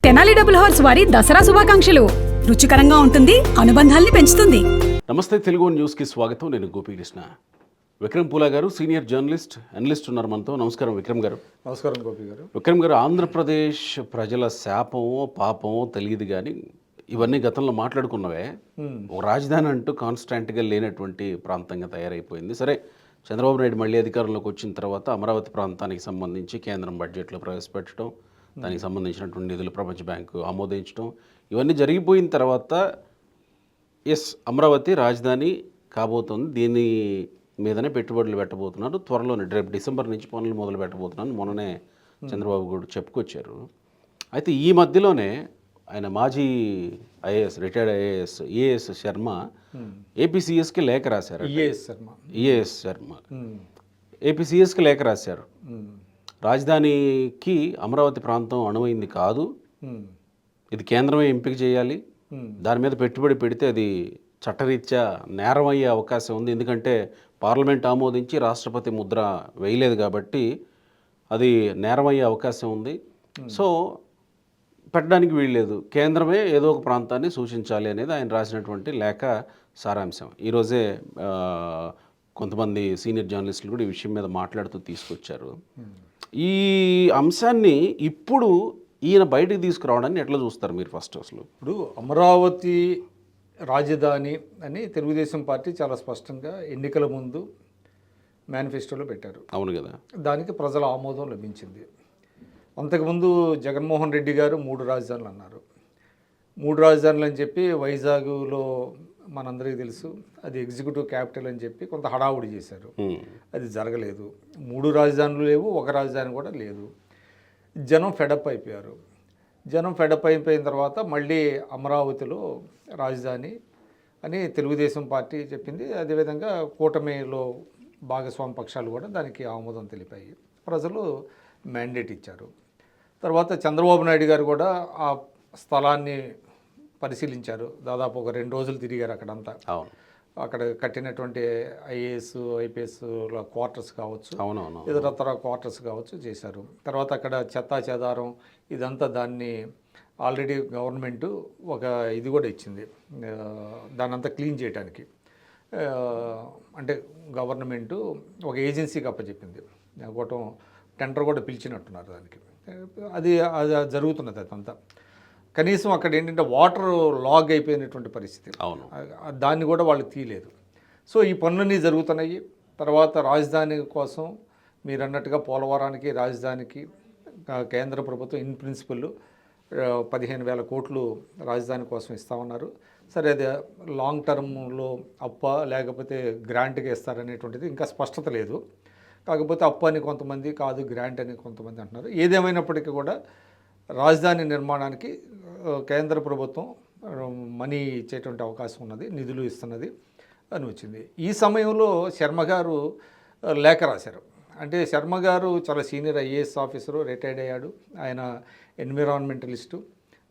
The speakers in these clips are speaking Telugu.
తెనాలి డబుల్ హార్స్ వారి దసరా శుభాకాంక్షలు. రుచికరంగా ఉంటుంది, అనుబంధాల్ని పెంచుతుంది. నమస్తే, తెలుగు న్యూస్కి స్వాగతం. నేను గోపీకృష్ణ. విక్రమ్ పూలా గారు సీనియర్ జర్నలిస్ట్, అనలిస్ట్ ఉన్నారు మనతో. నమస్కారం విక్రమ్ గారు. నమస్కారం గోపి గారు. విక్రమ్ గారు, ఆంధ్రప్రదేశ్ ప్రజల శాపమో పాపమో తెలియదు కానీ ఇవన్నీ గతంలో మాట్లాడుకున్నవే. ఒక రాజధాని అంటూ కాన్స్టాంట్గా లేనటువంటి ప్రాంతంగా తయారైపోయింది. సరే, చంద్రబాబు నాయుడు మళ్ళీ అధికారంలోకి వచ్చిన తర్వాత అమరావతి ప్రాంతానికి సంబంధించి కేంద్రం బడ్జెట్లో ప్రవేశపెట్టడం, దానికి సంబంధించినటువంటి నిధులు ప్రపంచ బ్యాంకు ఆమోదించడం, ఇవన్నీ జరిగిపోయిన తర్వాత అమరావతి రాజధాని కాబోతుంది, దీని మీదనే పెట్టుబడులు పెట్టబోతున్నారు, త్వరలోనే రేపు డిసెంబర్ నుంచి పనులు మొదలు పెట్టబోతున్నాను మొన్ననే చంద్రబాబు కూడా చెప్పుకొచ్చారు. అయితే ఈ మధ్యలోనే ఆయన మాజీ ఐఏఎస్, రిటైర్డ్ ఏఎస్ శర్మ ఏపీసీఎస్కి లేఖ రాశారు. ఈఏఎస్ శర్మ ఏపీసీఎస్కి లేఖ రాశారు. రాజధానికి అమరావతి ప్రాంతం అనువైంది కాదు, ఇది కేంద్రమే ఎంపిక చేయాలి, దాని మీద పెట్టుబడి పెడితే అది చట్టరీత్యా నేరం అయ్యే అవకాశం ఉంది, ఎందుకంటే పార్లమెంట్ ఆమోదించి రాష్ట్రపతి ముద్ర వేయలేదు కాబట్టి అది నేరం అయ్యే అవకాశం ఉంది, సో పెట్టడానికి వీల్లేదు, కేంద్రమే ఏదో ఒక ప్రాంతాన్ని సూచించాలి అనేది ఆయన రాసినటువంటి లేఖ సారాంశం. ఈరోజే కొంతమంది సీనియర్ జర్నలిస్టులు కూడా ఈ విషయం మీద మాట్లాడుతూ తీసుకొచ్చారు. ఈ అంశాన్ని ఇప్పుడు ఈయన బయటికి తీసుకురావడాన్ని ఎట్లా చూస్తారు మీరు? ఫస్ట్ అసలు ఇప్పుడు అమరావతి రాజధాని అని తెలుగుదేశం పార్టీ చాలా స్పష్టంగా ఎన్నికల ముందు మేనిఫెస్టోలో పెట్టారు. అవును కదా, దానికి ప్రజల ఆమోదం లభించింది. అంతకుముందు జగన్మోహన్ రెడ్డి గారు 3 రాజధానులు అన్నారు. 3 రాజధానులు అని చెప్పి వైజాగ్లో మనందరికీ తెలుసు, అది ఎగ్జిక్యూటివ్ క్యాపిటల్ అని చెప్పి కొంత హడావుడి చేశారు. అది జరగలేదు. 3 రాజధానులు లేవు, ఒక రాజధాని కూడా లేదు. జనం ఫెడప్ అయిపోయారు. జనం ఫెడప్ అయిపోయిన తర్వాత మళ్ళీ అమరావతిలో రాజధాని అని తెలుగుదేశం పార్టీ చెప్పింది. అదేవిధంగా కూటమిలో భాగస్వామి పక్షాలు కూడా దానికి ఆమోదం తెలిపాయి. ప్రజలు మ్యాండేట్ ఇచ్చారు. తర్వాత చంద్రబాబు నాయుడు గారు కూడా ఆ స్థలాన్ని పరిశీలించారు. దాదాపు ఒక 2 రోజులు తిరిగారు అక్కడంతా. అక్కడ కట్టినటువంటి ఐఏఎస్ ఐపీఎస్ క్వార్టర్స్ కావచ్చు, ఇతరతర క్వార్టర్స్ కావచ్చు చేశారు. తర్వాత అక్కడ చెత్తా చెదారం ఇదంతా దాన్ని ఆల్రెడీ గవర్నమెంట్ ఒక ఇది కూడా ఇచ్చింది, దాన్ని అంతా క్లీన్ చేయడానికి. అంటే గవర్నమెంటు ఒక ఏజెన్సీకి అప్పచెప్పింది. ఒకటం టెండర్ కూడా పిలిచినట్టున్నారు దానికి. అది జరుగుతున్నది అదంతా. కనీసం అక్కడ ఏంటంటే వాటర్ లాగ్ అయిపోయినటువంటి పరిస్థితి, దాన్ని కూడా వాళ్ళు తీయలేదు. సో ఈ పనులన్నీ జరుగుతున్నాయి. తర్వాత రాజధాని కోసం మీరు అన్నట్టుగా పోలవరానికి రాజధానికి కేంద్ర ప్రభుత్వం ఇన్ ప్రిన్సిపల్ 15,000 కోట్లు రాజధాని కోసం ఇస్తామన్నారు. సరే, అది లాంగ్ టర్మ్లో అప్ప లేకపోతే గ్రాంట్గా ఇస్తారనేటువంటిది ఇంకా స్పష్టత లేదు. కాకపోతే అప్పు అని కొంతమంది, కాదు గ్రాంట్ అని కొంతమంది అంటున్నారు. ఏదేమైనప్పటికీ కూడా రాజధాని నిర్మాణానికి కేంద్ర ప్రభుత్వం మనీ ఇచ్చేటువంటి అవకాశం ఉన్నది, నిధులు ఇస్తున్నది అని వచ్చింది. ఈ సమయంలో శర్మ గారు లేఖ రాశారు. అంటే శర్మ గారు చాలా సీనియర్ ఐఏఎస్ ఆఫీసరు, రిటైర్డ్ అయ్యాడు. ఆయన ఎన్విరాన్మెంటలిస్టు.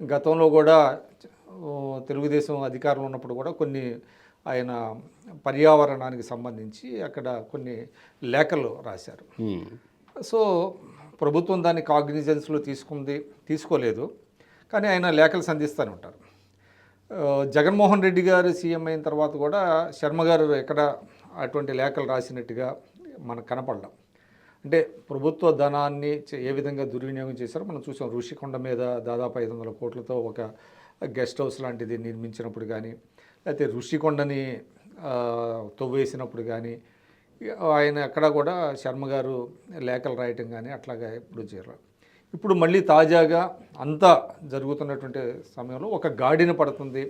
గతంలో కూడా తెలుగుదేశం అధికారంలో ఉన్నప్పుడు కూడా కొన్ని ఆయన పర్యావరణానికి సంబంధించి అక్కడ కొన్ని లేఖలు రాశారు. సో ప్రభుత్వం దాన్ని కాగ్నిజెన్స్లో తీసుకోలేదు, కానీ ఆయన లేఖలు సంధిస్తూనే ఉంటారు. జగన్మోహన్ రెడ్డి గారు సీఎం అయిన తర్వాత కూడా శర్మ గారు ఎక్కడ అటువంటి లేఖలు రాసినట్టుగా మనకు కనపడడం. అంటే ప్రభుత్వ ధనాన్ని ఏ విధంగా దుర్వినియోగం చేశారో మనం చూసాం. ఋషికొండ మీద దాదాపు 500 కోట్లతో ఒక గెస్ట్ హౌస్ లాంటిది నిర్మించినప్పుడు కానీ, లేకపోతే ఋషికొండని తవ్వేసినప్పుడు కానీ ఆయన ఎక్కడ కూడా శర్మ గారు లేఖలు రాయటం కానీ అట్లాగా ఎప్పుడు చేయరు. ఇప్పుడు మళ్ళీ తాజాగా అంతా జరుగుతున్నటువంటి సమయంలో ఒక గాడిన పడుతుంది.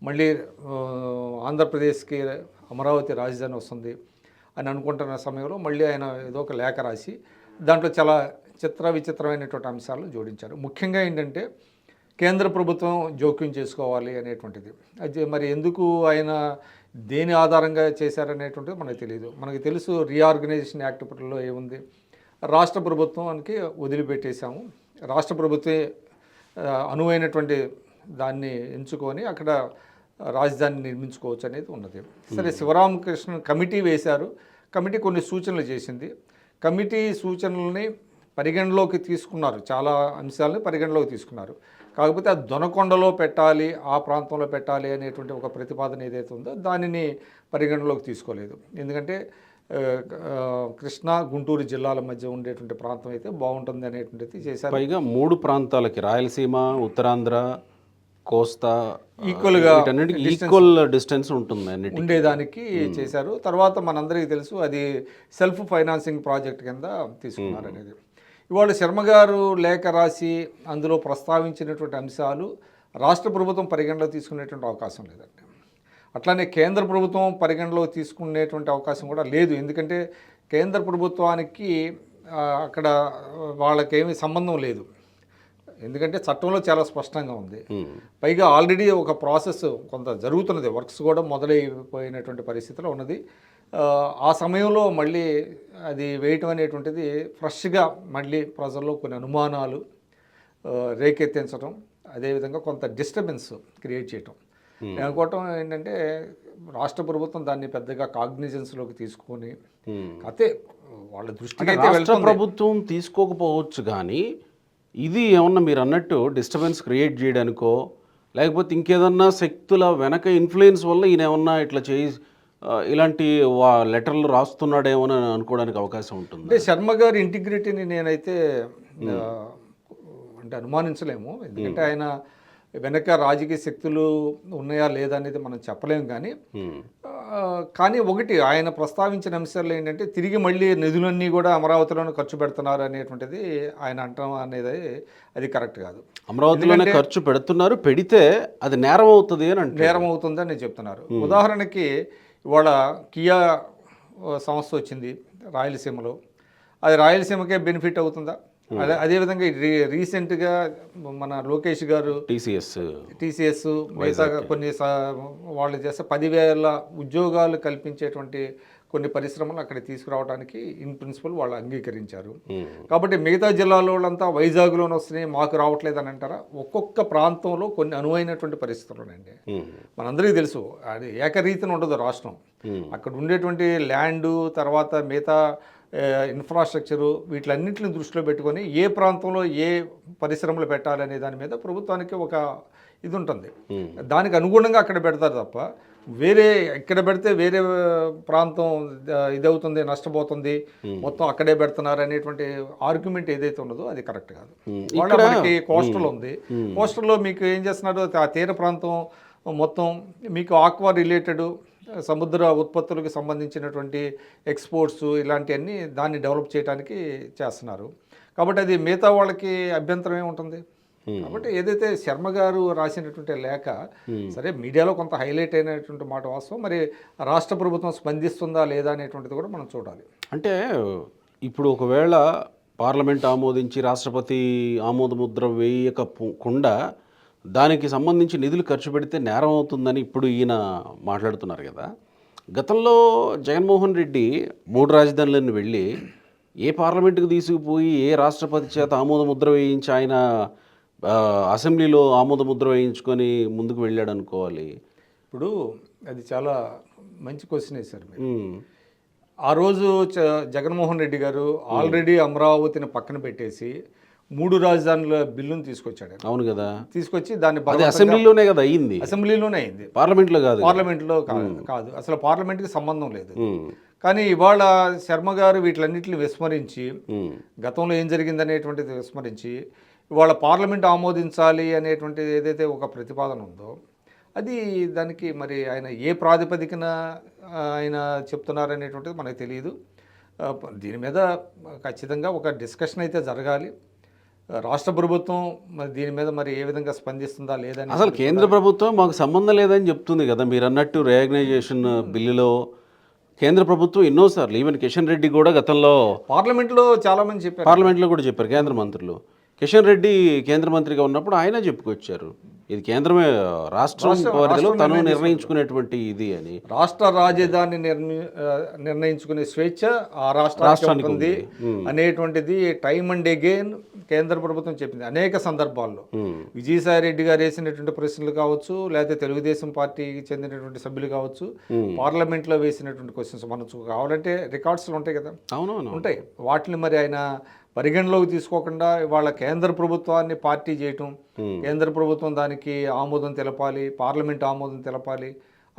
మళ్ళీ ఆంధ్రప్రదేశ్కి అమరావతి రాజధాని వస్తుంది అని అనుకుంటున్న సమయంలో మళ్ళీ ఆయన ఏదో ఒక లేఖ రాసి దాంట్లో చాలా విచిత్రమైనటువంటి అంశాలను జోడించారు. ముఖ్యంగా ఏంటంటే కేంద్ర ప్రభుత్వం జోక్యం చేసుకోవాలి అనేటువంటిది. అది మరి ఎందుకు ఆయన దేని ఆధారంగా చేశారనేటువంటిది మనకు తెలియదు. మనకు తెలుసు, రీఆర్గనైజేషన్ యాక్ట్లో ఏముంది, రాష్ట్ర ప్రభుత్వానికి వదిలిపెట్టేశాము, రాష్ట్ర ప్రభుత్వే అనువైనటువంటి దాన్ని ఎంచుకొని అక్కడ రాజధాని నిర్మించుకోవచ్చు అనేది ఉన్నది. సరే, శివరామకృష్ణ కమిటీ వేశారు. కమిటీ కొన్ని సూచనలు చేసింది. కమిటీ సూచనల్ని పరిగణలోకి తీసుకున్నారు, చాలా అంశాలని పరిగణలోకి తీసుకున్నారు. కాకపోతే అది దొనకొండలో పెట్టాలి, ఆ ప్రాంతంలో పెట్టాలి అనేటువంటి ఒక ప్రతిపాదన ఏదైతే ఉందో దానిని పరిగణలోకి తీసుకోలేదు. ఎందుకంటే కృష్ణా గుంటూరు జిల్లాల మధ్య ఉండేటువంటి ప్రాంతం అయితే బాగుంటుంది అనేటువంటిది చేశారు. పైగా 3 ప్రాంతాలకి రాయలసీమ, ఉత్తరాంధ్ర, కోస్తా ఈక్వల్గా ఈక్వల్ డిస్టెన్స్ ఉంటుంది అన్నిటికీ. ఉండేదానికి చేశారు. తర్వాత మనందరికీ తెలుసు అది సెల్ఫ్ ఫైనాన్సింగ్ ప్రాజెక్ట్ కింద తీసుకున్నారు అనేది. ఇవాళ శర్మ గారు లేఖ రాసి అందులో ప్రస్తావించినటువంటి అంశాలు రాష్ట్ర ప్రభుత్వం పరిగణలో తీసుకునేటువంటి అవకాశం లేదండి. అట్లానే కేంద్ర ప్రభుత్వం పరిగణలో తీసుకునేటువంటి అవకాశం కూడా లేదు. ఎందుకంటే కేంద్ర ప్రభుత్వానికి అక్కడ వాళ్ళకేమీ సంబంధం లేదు. ఎందుకంటే చట్టంలో చాలా స్పష్టంగా ఉంది. పైగా ఆల్రెడీ ఒక ప్రాసెస్ కొంత జరుగుతున్నది, వర్క్స్ కూడా మొదలైపోయినటువంటి పరిస్థితిలో ఉన్నది. ఆ సమయంలో మళ్ళీ అది వేయటం అనేటువంటిది ఫ్రెష్గా మళ్ళీ ప్రజల్లో కొన్ని అనుమానాలు రేకెత్తించడం, అదేవిధంగా కొంత డిస్టర్బెన్స్ క్రియేట్ చేయటం. నేను అనుకోవటం ఏంటంటే రాష్ట్ర ప్రభుత్వం దాన్ని పెద్దగా కాగ్నిజెన్స్లోకి తీసుకొని అయితే వాళ్ళ దృష్టికి అయితే రాష్ట్ర ప్రభుత్వం తీసుకోకపోవచ్చు, కానీ ఇది ఏమన్నా మీరు అన్నట్టు డిస్టర్బెన్స్ క్రియేట్ చేయడానికో లేకపోతే ఇంకేదన్నా శక్తుల వెనక ఇన్ఫ్లుయెన్స్ వల్ల ఈయన ఏమన్నా ఇట్లా చేయి ఇలాంటి లెటర్లు రాస్తున్నాడేమో అని అనుకోవడానికి అవకాశం ఉంటుంది. అంటే శర్మ గారి ఇంటిగ్రిటీని నేనైతే అంటే అనుమానించలేము. ఎందుకంటే ఆయన వెనక రాజకీయ శక్తులు ఉన్నాయా లేదా అనేది మనం చెప్పలేము. కానీ ఒకటి ఆయన ప్రస్తావించిన అంశాలు ఏంటంటే తిరిగి మళ్ళీ నిధులన్నీ కూడా అమరావతిలోనే ఖర్చు పెడుతున్నారు అనేటువంటిది ఆయన అంటాం అనేది అది కరెక్ట్ కాదు. అమరావతిలోనే ఖర్చు పెడుతున్నారు, పెడితే అది నేరం అవుతుంది అని అంటే నేరం అవుతుంది అని చెప్తున్నారు. ఉదాహరణకి ఇవాళ కియా సంస్థ వచ్చింది రాయలసీమలో, అది రాయలసీమకే బెనిఫిట్ అవుతుందా? అదేవిధంగా రీసెంట్గా మన లోకేష్ గారు టీసీఎస్ మిగతా కొన్ని వాళ్ళు చేస్తే 10,000 ఉద్యోగాలు కల్పించేటువంటి కొన్ని పరిశ్రమలు అక్కడ తీసుకురావడానికి ఇన్ ప్రిన్సిపల్ వాళ్ళు అంగీకరించారు. కాబట్టి మిగతా జిల్లాలో వాళ్ళంతా వైజాగ్లోనే వస్తున్నాయి, మాకు రావట్లేదు అని అంటారా? ఒక్కొక్క ప్రాంతంలో కొన్ని అనువైనటువంటి పరిస్థితులు ఉన్నాయండి. మనందరికీ తెలుసు అది ఏకరీతిన ఉండదు రాష్ట్రం. అక్కడ ఉండేటువంటి ల్యాండు, తర్వాత మిగతా ఇన్ఫ్రాస్ట్రక్చరు, వీటిలన్నింటిని దృష్టిలో పెట్టుకొని ఏ ప్రాంతంలో ఏ పరిశ్రమలు పెట్టాలనే దాని మీద ప్రభుత్వానికి ఒక ఇది ఉంటుంది. దానికి అనుగుణంగా అక్కడ పెడతారు తప్ప వేరే ఇక్కడ పెడితే వేరే ప్రాంతం ఇదవుతుంది, నష్టపోతుంది, మొత్తం అక్కడే పెడుతున్నారు అనేటువంటి ఆర్గ్యుమెంట్ ఏదైతే ఉన్నదో అది కరెక్ట్ కాదు. వాళ్ళ మనకి కోస్టల్ ఉంది, కోస్టల్లో మీకు ఏం చేస్తున్నారు, ఆ తీర ప్రాంతం మొత్తం మీకు ఆక్వా రిలేటెడ్ సముద్ర ఉత్పత్తులకు సంబంధించినటువంటి ఎక్స్పోర్ట్స్ ఇలాంటివన్నీ దాన్ని డెవలప్ చేయడానికి చేస్తున్నారు. కాబట్టి అది మిగతా వాళ్ళకి అభ్యంతరం ఏముంటుంది? కాబట్టి ఏదైతే శర్మ గారు రాసినటువంటి లేఖ సరే మీడియాలో కొంత హైలైట్ అయినటువంటి మాట వాస్తవం, మరి రాష్ట్ర ప్రభుత్వం స్పందిస్తుందా లేదా అనేటువంటిది కూడా మనం చూడాలి. అంటే ఇప్పుడు ఒకవేళ పార్లమెంట్ ఆమోదించి రాష్ట్రపతి ఆమోద ముద్ర వేయకుండా దానికి సంబంధించి నిధులు ఖర్చు పెడితే నేరం అవుతుందని ఇప్పుడు ఈయన మాట్లాడుతున్నారు కదా. గతంలో జగన్మోహన్ రెడ్డి 3 రాజధానులను వెళ్ళి ఏ పార్లమెంటుకు తీసుకుపోయి ఏ రాష్ట్రపతి చేత ఆమోద ముద్ర వేయించి ఆయన అసెంబ్లీలో ఆమోద ముద్ర వేయించుకొని ముందుకు వెళ్ళాడు అనుకోవాలి. ఇప్పుడు అది చాలా మంచి క్వశ్చన్ వేశారు మీరు. ఆ రోజు జగన్మోహన్ రెడ్డి గారు ఆల్రెడీ అమరావతిని పక్కన పెట్టేసి 3 రాజధానుల బిల్లును తీసుకొచ్చాడు. అవును కదా, తీసుకొచ్చి దాన్ని అసెంబ్లీలోనే కదా అయ్యింది. అసెంబ్లీలోనే అయింది, పార్లమెంట్లో కాదు. పార్లమెంట్లో కాదు, అసలు పార్లమెంట్కి సంబంధం లేదు. కానీ ఇవాళ శర్మ గారు వీటిలన్నింటిని విస్మరించి, గతంలో ఏం జరిగింది అనేటువంటిది విస్మరించి, ఇవాళ పార్లమెంట్ ఆమోదించాలి అనేటువంటిది ఏదైతే ఒక ప్రతిపాదన ఉందో అది దానికి మరి ఆయన ఏ ప్రాతిపదికన ఆయన చెప్తున్నారు అనేటువంటిది మనకు తెలియదు. దీని మీద ఖచ్చితంగా ఒక డిస్కషన్ అయితే జరగాలి. రాష్ట్ర ప్రభుత్వం మరి దీని మీద మరి ఏ విధంగా స్పందిస్తుందా లేదా? అసలు కేంద్ర ప్రభుత్వం మాకు సంబంధం లేదని చెప్తుంది కదా. మీరు అన్నట్టు రియాగ్నైజేషన్ బిల్లులో కేంద్ర ప్రభుత్వం ఎన్నోసార్లు, ఈవెన్ కిషన్ రెడ్డి కూడా గతంలో పార్లమెంట్లో చాలామంది చెప్పారు, పార్లమెంట్లో కూడా చెప్పారు కేంద్ర మంత్రులు. కిషన్ రెడ్డి కేంద్ర మంత్రిగా ఉన్నప్పుడు ఆయన చెప్పుకొచ్చారు ఇది కేంద్రమే రాష్ట్రం పరిధిలో తను నిర్ణయించుకునేటువంటి ఇది అని. రాష్ట్ర రాజధాని నిర్ణయించుకునే స్వేచ్ఛ ఆ రాష్ట్రానికి ఉంది అనేటువంటిది టైమ్ అండ్ అగైన్ కేంద్ర ప్రభుత్వం చెప్పింది అనేక సందర్భాల్లో. విజయసాయి రెడ్డి గారు వేసినటువంటి ప్రశ్నలు కావచ్చు, లేకపోతే తెలుగుదేశం పార్టీకి చెందినటువంటి సభ్యులు కావచ్చు, పార్లమెంట్లో వేసినటువంటి క్వశ్చన్స్ మనకు కావాలంటే రికార్డ్స్లో ఉంటాయి కదా. అవునవును ఉంటాయి. వాటిని మరి ఆయన పరిగణలోకి తీసుకోకుండా వాళ్ళ కేంద్ర ప్రభుత్వాన్ని పార్టీ చేయటం, కేంద్ర ప్రభుత్వం దానికి ఆమోదం తెలపాలి, పార్లమెంట్ ఆమోదం తెలపాలి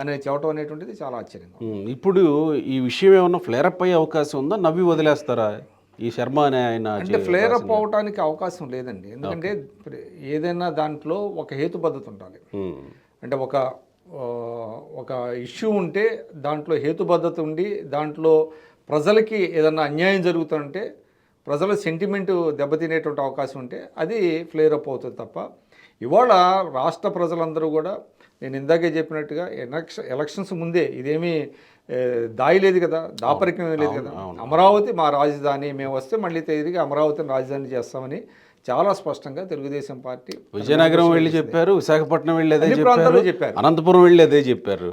అనేది చెప్పడం అనేటువంటిది చాలా ఆశ్చర్యంగా ఉంది. ఇప్పుడు ఈ విషయం ఏమన్నా ఫ్లేరప్ అయ్యే అవకాశం ఉందా? నవ్వి వదిలేస్తారా ఈ శర్మ అనే ఆయన? అంటే ఫ్లేర్ అప్ అవడానికి అవకాశం లేదండి. ఎందుకంటే ఏదైనా దాంట్లో ఒక హేతుబద్ధత ఉండాలి. అంటే ఒక ఇష్యూ ఉంటే దాంట్లో హేతుబద్ధత ఉండి, దాంట్లో ప్రజలకి ఏదన్నా అన్యాయం జరుగుతుంటే ప్రజల సెంటిమెంట్ దెబ్బతినేటువంటి అవకాశం ఉంటే అది ఫ్లేర్ అప్ అవుతుంది తప్ప, ఇవాళ రాష్ట్ర ప్రజలందరూ కూడా నేను ఇందాకే చెప్పినట్టుగా ఎలక్షన్స్ ముందే ఇదేమీ దాయి లేదు కదా, దాపరికం లేదు కదా. అమరావతి మా రాజధాని, మేము వస్తే మళ్ళీ తిరిగి అమరావతిని రాజధాని చేస్తామని చాలా స్పష్టంగా తెలుగుదేశం పార్టీ విజయనగరం వెళ్ళి చెప్పారు, విశాఖపట్నం వెళ్ళి అదే ప్రాంతాల్లో చెప్పారు, అనంతపురం వెళ్ళి అదే చెప్పారు.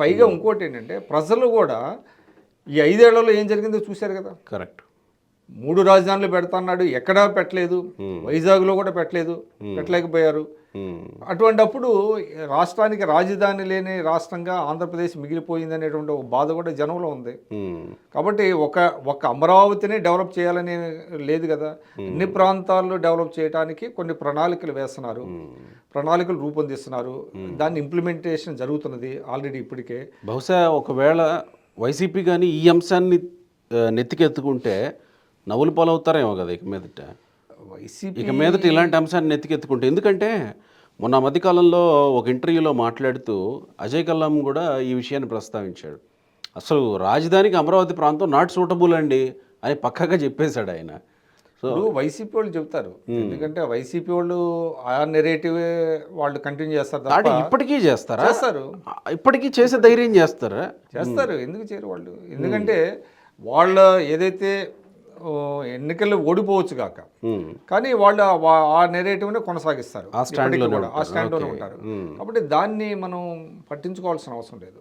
పైగా ఇంకోటి ఏంటంటే ప్రజలు కూడా ఈ 5 ఏళ్లలో ఏం జరిగిందో చూశారు కదా. కరెక్ట్. 3 రాజధానులు పెడతాన్నాడు, ఎక్కడా పెట్టలేదు, వైజాగ్లో కూడా పెట్టలేకపోయారు. అటువంటప్పుడు రాష్ట్రానికి రాజధాని లేని రాష్ట్రంగా ఆంధ్రప్రదేశ్ మిగిలిపోయింది అనేటువంటి ఒక బాధ కూడా జనంలో ఉంది. కాబట్టి ఒక అమరావతిని డెవలప్ చేయాలని లేదు కదా, అన్ని ప్రాంతాల్లో డెవలప్ చేయడానికి కొన్ని ప్రణాళికలు వేస్తున్నారు, ప్రణాళికలు రూపొందిస్తున్నారు, దాన్ని ఇంప్లిమెంటేషన్ జరుగుతున్నది ఆల్రెడీ ఇప్పటికే. బహుశా ఒకవేళ వైసీపీ కానీ ఈ అంశాన్ని నెత్తికెత్తుకుంటే నవ్వులు పాలవుతారేమో కదా ఇక మీదట ఇలాంటి అంశాన్ని నెత్తికెత్తుకుంటే. ఎందుకంటే మొన్న మధ్యకాలంలో ఒక ఇంటర్వ్యూలో మాట్లాడుతూ అజయ్ కల్లం కూడా ఈ విషయాన్ని ప్రస్తావించాడు. అసలు రాజధానికి అమరావతి ప్రాంతం నాట్ సూటబుల్ అండి అని పక్కాగా చెప్పేశాడు ఆయన. సో వైసీపీ వాళ్ళు చెప్తారు, ఎందుకంటే వైసీపీ వాళ్ళు ఆ నెరేటివే వాళ్ళు కంటిన్యూ చేస్తారు. ఇప్పటికీ చేస్తారు, ఇప్పటికీ చేసే ధైర్యం చేస్తారు. ఎందుకు చేయరు వాళ్ళు? ఎందుకంటే వాళ్ళ ఏదైతే ఎన్నికల్లో ఓడిపోవచ్చు కాక, కానీ వాళ్ళు ఆ నెరేటివ్నే కొనసాగిస్తారు, ఆ స్టాండ్లోనే ఉంటారు. కాబట్టి దాన్ని మనం పట్టించుకోవాల్సిన అవసరం లేదు.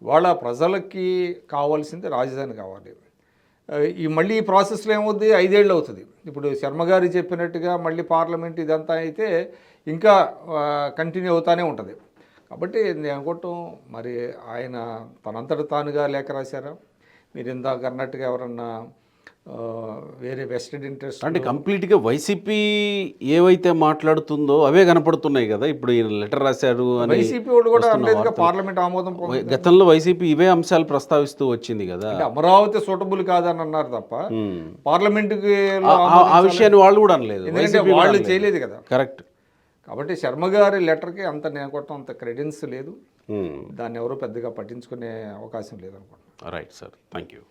వాళ్ళ ప్రజలకి కావాల్సింది రాజధాని కావాలి. మళ్ళీ ఈ ప్రాసెస్లో ఏమవుద్ది, 5 ఏళ్ళు అవుతుంది. ఇప్పుడు శర్మ గారు చెప్పినట్టుగా మళ్ళీ పార్లమెంట్ ఇదంతా అయితే ఇంకా కంటిన్యూ అవుతానే ఉంటుంది. కాబట్టి నేను అనుకోవటం, మరి ఆయన తనంతట తానుగా లేఖ రాశారా, మీరు ఇందాక అన్నట్టుగా ఎవరన్నా వేరే వెస్టెడ్ ఇంట్రెస్ట్ అంటే కంప్లీట్గా వైసీపీ ఏవైతే మాట్లాడుతుందో అవే కనపడుతున్నాయి కదా. ఇప్పుడు ఈయన లెటర్ రాశారు అని వైసీపీ వాళ్ళు కూడా అనలేదుగా, పార్లమెంట్ ఆమోదం. గతంలో వైసీపీ ఇవే అంశాలు ప్రస్తావిస్తూ వచ్చింది కదా. అమరావతి సూటబుల్ కాదని అన్నారు తప్ప పార్లమెంటుకి ఆ విషయాన్ని వాళ్ళు కూడా అనలేదు, ఎందుకంటే వాళ్ళు చేయలేదు కదా. కరెక్ట్. కాబట్టి శర్మ గారి లెటర్కి అంత నేను కొట్టడం అంత క్రెడెన్స్ లేదు, దాన్ని ఎవరో పెద్దగా పట్టించుకునే అవకాశం లేదనుకుంటున్నాను. Right sir, thank you.